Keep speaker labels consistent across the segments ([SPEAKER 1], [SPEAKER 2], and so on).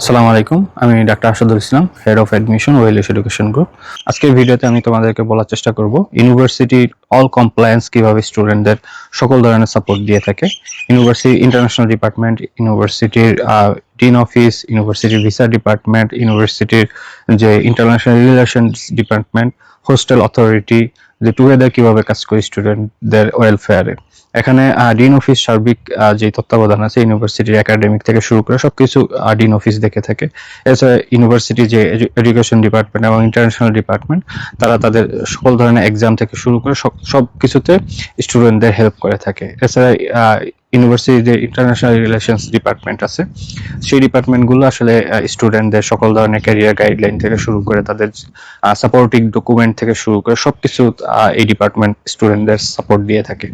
[SPEAKER 1] আসসালামু আলাইকুম, আমি doctor Asadul Islam, head of admission ওয়েলিশ এডুকেশন গ্রুপ। আজকের ভিডিওতে আমি তোমাদেরকে বলার চেষ্টা করব ইউনিভার্সিটির অল কমপ্লায়েন্স কিভাবে স্টুডেন্টদের সকল ধরনের সাপোর্ট দিয়ে থাকে। ইউনিভার্সিটি ইন্টারন্যাশনাল ডিপার্টমেন্ট, ইউনিভার্সিটির ডিন অফিস, ইউনিভার্সিটির ভিসা ডিপার্টমেন্ট, ইউনিভার্সিটির যে international relations department, hostel authority, যে টুগেদার কিভাবে কাজ করে স্টুডেন্টদের ওয়েলফেয়ারে। এখানে ডিন অফিস সার্বিক যে তত্ত্বাবধান আছে ইউনিভার্সিটির একাডেমিক থেকে শুরু করে সবকিছু ডিন অফিস দেখে থাকে। এছাড়া ইউনিভার্সিটি যে এডুকেশন ডিপার্টমেন্ট এবং ইন্টারন্যাশনাল ডিপার্টমেন্ট, তারা তাদের সকল ধরনের এক্সাম থেকে শুরু করে সব কিছুতে স্টুডেন্টদের হেল্প করে থাকে। এছাড়া ইউনিভার্সিটির যে ইন্টারন্যাশনাল রিলেশনস ডিপার্টমেন্ট আছে, সেই ডিপার্টমেন্টগুলো আসলে স্টুডেন্টদের সকল ধরনের ক্যারিয়ার গাইডলাইন থেকে শুরু করে তাদের সাপোর্টিং ডকুমেন্ট থেকে শুরু করে সবকিছু এই ডিপার্টমেন্ট স্টুডেন্টদের সাপোর্ট দিয়ে থাকে।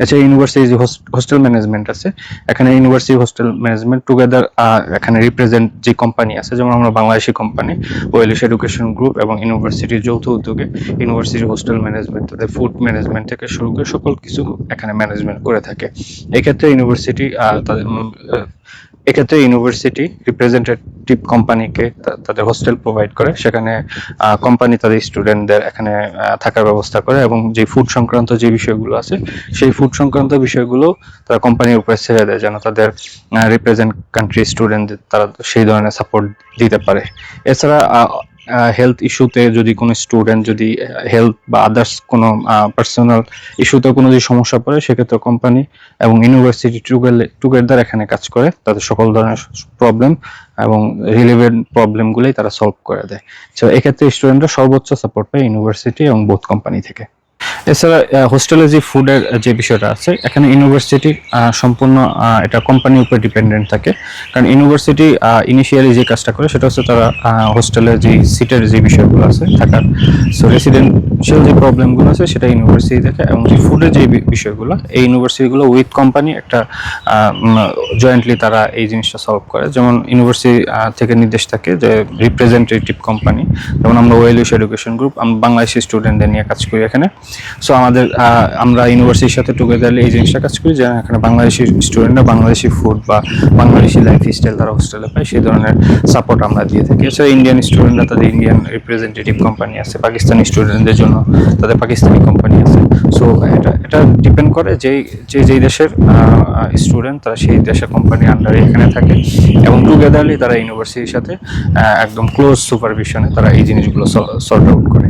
[SPEAKER 1] এছাড়া ইউনিভার্সিটি যে হোস্টেল ম্যানেজমেন্ট আছে, এখানে ইউনিভার্সিটি হোস্টেল ম্যানেজমেন্ট টুগেদার এখানে রিপ্রেজেন্ট যে কোম্পানি আছে, যেমন আমরা বাংলাদেশি কোম্পানি ওয়েলিশ এডুকেশন গ্রুপ এবং ইউনিভার্সিটির যৌথ উদ্যোগে ইউনিভার্সিটি হোস্টেল ম্যানেজমেন্ট, তাদের ফুড ম্যানেজমেন্ট থেকে শুরু করে সকল কিছু এখানে ম্যানেজমেন্ট করে থাকে। এক্ষেত্রে ইউনিভার্সিটি রিপ্রেজেন্টেটিভ কোম্পানিকে তাদের হোস্টেল প্রোভাইড করে, সেখানে কোম্পানি তাদের স্টুডেন্টদের এখানে থাকার ব্যবস্থা করে, এবং যে ফুড সংক্রান্ত যে বিষয়গুলো আছে সেই ফুড সংক্রান্ত বিষয়গুলো তারা কোম্পানির উপরে ছেড়ে দেয়, যেন তাদের রিপ্রেজেন্ট কান্ট্রি স্টুডেন্টদের তারা সেই ধরনের সাপোর্ট দিতে পারে। এছাড়া হেলথ ইস্যুতে যদি কোনো স্টুডেন্ট যদি হেলথ বা আদার্স কোনো পার্সোনাল ইস্যুতে কোনো যদি সমস্যা পড়ে, সেক্ষেত্রে কোম্পানি এবং ইউনিভার্সিটি টুগেদার এখানে কাজ করে তাদের সকল ধরনের প্রবলেম এবং রিলেভেন্ট প্রবলেমগুলোই তারা সলভ করে দেয়। তো এক্ষেত্রে স্টুডেন্টরা সর্বোচ্চ সাপোর্ট পায় ইউনিভার্সিটি এবং বোথ কোম্পানি থেকে। এছাড়া হোস্টেলে যে ফুডের যে বিষয়টা আছে, এখানে ইউনিভার্সিটি সম্পূর্ণ এটা কোম্পানির উপর ডিপেন্ডেন্ট থাকে। কারণ ইউনিভার্সিটি ইনিশিয়ালি যে কাজটা করে সেটা হচ্ছে তারা হোস্টেলের যে সিটের যে বিষয়গুলো আছে থাকার, সো রেসিডেন্সিয়াল যে প্রবলেমগুলো আছে সেটা ইউনিভার্সিটি দেখে, এবং যে ফুডের যে বিষয়গুলো এই ইউনিভার্সিটিগুলো উইথ কোম্পানি একটা জয়েন্টলি তারা এই জিনিসটা সলভ করে। যেমন ইউনিভার্সিটি থেকে নির্দেশ থাকে যে রিপ্রেজেন্টেটিভ কোম্পানি, যেমন আমরা ওয়েলিশ এডুকেশন গ্রুপ, আমরা বাংলাদেশি স্টুডেন্টদের নিয়ে কাজ করি এখানে। সো আমরা ইউনিভার্সিটির সাথে টুগেদারলি এই জিনিসটা কাজ করি যে এখানে বাংলাদেশি স্টুডেন্টরা বাংলাদেশি ফুড বা বাংলাদেশি লাইফ স্টাইল তারা হোস্টেলে পায়, সেই ধরনের সাপোর্ট আমরা দিয়ে থাকি। এছাড়া ইন্ডিয়ান স্টুডেন্টরা তাদের ইন্ডিয়ান রিপ্রেজেন্টেটিভ কোম্পানি আছে, পাকিস্তানি স্টুডেন্টদের জন্য তাদের পাকিস্তানি কোম্পানি আছে। সো এটা ডিপেন্ড করে যেই দেশের স্টুডেন্ট তারা সেই দেশের কোম্পানি আন্ডারে এখানে থাকে, এবং টুগেদারলি তারা ইউনিভার্সিটির সাথে একদম ক্লোজ সুপারভিশনে তারা এই জিনিসগুলো সর্ট আউট করে।